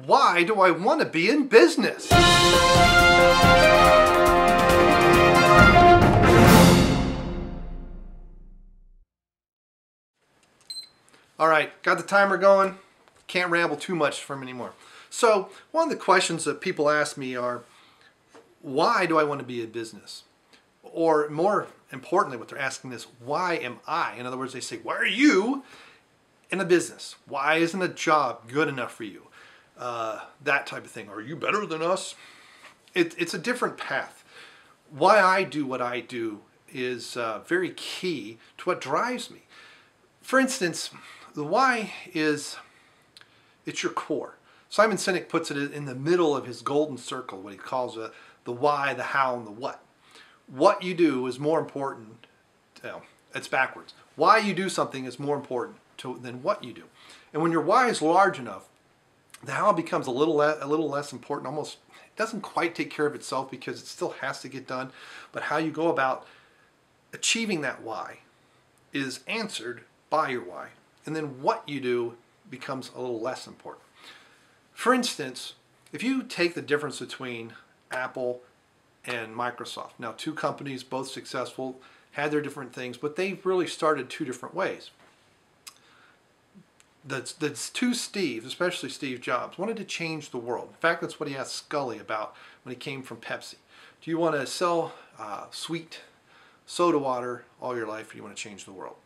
Why do I want to be in business? All right, got the timer going. Can't ramble too much from anymore. So one of the questions that people ask me are, why do I want to be in business? Or more importantly, what they're asking is, why am I? In other words, they say, why are you in a business? Why isn't a job good enough for you? That type of thing. Are you better than us? It's a different path. Why I do what I do is very key to what drives me. For instance, the why is, it's your core. Simon Sinek puts it in the middle of his golden circle, what he calls the why, the how, and the what. What you do is more important, it's backwards. Why you do something is more important than what you do. And when your why is large enough, the how becomes a little less important. Almost, it doesn't quite take care of itself because it still has to get done. But how you go about achieving that why is answered by your why. And then what you do becomes a little less important. For instance, if you take the difference between Apple and Microsoft. Now, two companies, both successful, had their different things, but they really started two different ways. The two Steves, especially Steve Jobs, wanted to change the world. In fact, that's what he asked Scully about when he came from Pepsi. Do you want to sell sweet soda water all your life, or do you want to change the world?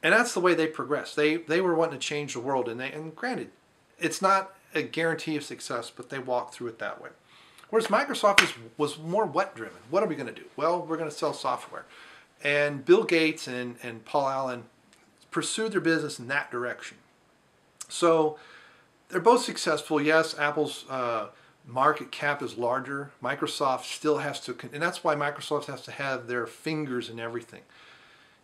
And that's the way they progressed. They were wanting to change the world, and granted, it's not a guarantee of success, but they walked through it that way. Whereas Microsoft was more what driven. What are we going to do? Well, we're going to sell software. And Bill Gates and Paul Allen pursued their business in that direction. So they're both successful. Yes, Apple's market cap is larger. Microsoft still has to, and that's why Microsoft has to have their fingers in everything.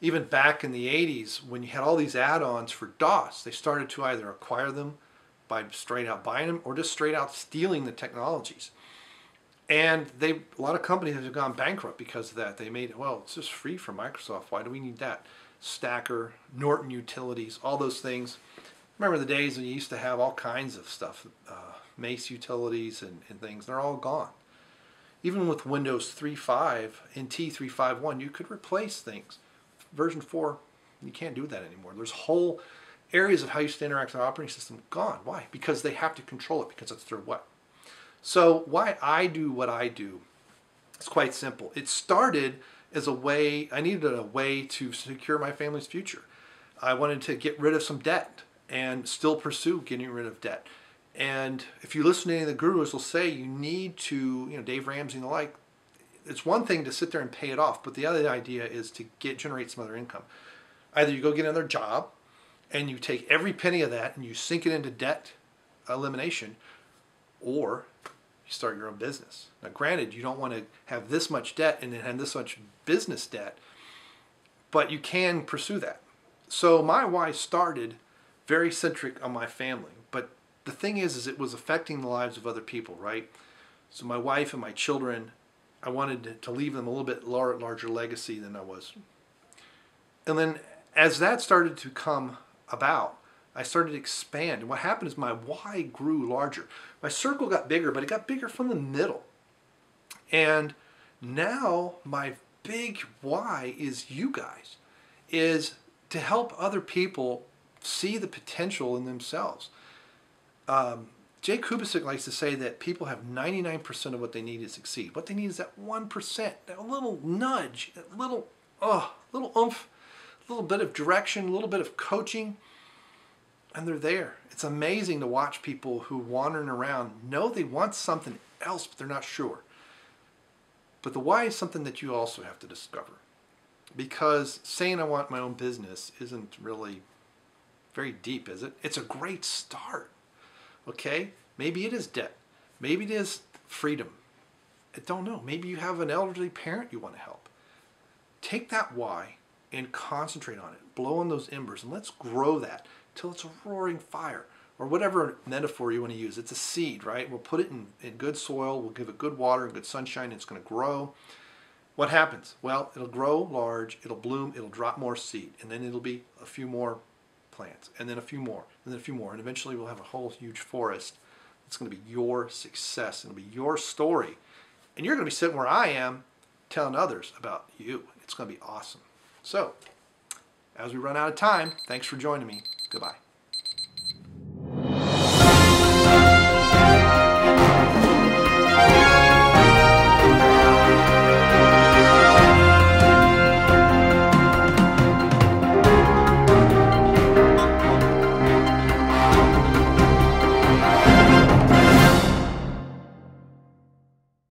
Even back in the 80s, when you had all these add-ons for DOS, they started to either acquire them by straight out buying them or just straight out stealing the technologies. And a lot of companies have gone bankrupt because of that. They made it, well, it's just free from Microsoft. Why do we need that? Stacker, Norton Utilities, all those things. Remember the days when you used to have all kinds of stuff, Mace Utilities and things. They're all gone. Even with Windows 3.5 and T351, you could replace things. Version 4, you can't do that anymore. There's whole areas of how you used to interact with the operating system gone. Why? Because they have to control it, because it's their what. So why I do what I do is quite simple. It started as a way, I needed a way to secure my family's future. I wanted to get rid of some debt and still pursue getting rid of debt. And if you listen to any of the gurus, they'll say you need to, Dave Ramsey and the like, it's one thing to sit there and pay it off, but the other idea is to generate some other income. Either you go get another job and you take every penny of that and you sink it into debt elimination, or you start your own business. Now, granted, you don't want to have this much debt and then have this much business debt, but you can pursue that. So my why started very centric on my family, but the thing is it was affecting the lives of other people, right? So my wife and my children, I wanted to leave them a little bit larger legacy than I was. And then as that started to come about, I started to expand. And what happened is my why grew larger. My circle got bigger, but it got bigger from the middle. And now my big why is you guys, is to help other people see the potential in themselves. Jay Kubicek likes to say that people have 99% of what they need to succeed. What they need is that 1%, that little nudge, that little oomph, a little bit of direction, a little bit of coaching, and they're there. It's amazing to watch people who wandering around know they want something else, but they're not sure. But the why is something that you also have to discover. Because saying I want my own business isn't really very deep, is it? It's a great start. Okay? Maybe it is debt. Maybe it is freedom. I don't know. Maybe you have an elderly parent you want to help. Take that why and concentrate on it. Blow on those embers and let's grow that till it's a roaring fire, or whatever metaphor you want to use. It's a seed, right? We'll put it in good soil, we'll give it good water and good sunshine, and it's going to grow. What happens? Well, it'll grow large, it'll bloom, it'll drop more seed, and then it'll be a few more plants, and then a few more, and then a few more, and eventually we'll have a whole huge forest. It's going to be your success. It'll be your story. And you're going to be sitting where I am telling others about you. It's going to be awesome. So, as we run out of time, thanks for joining me. Goodbye.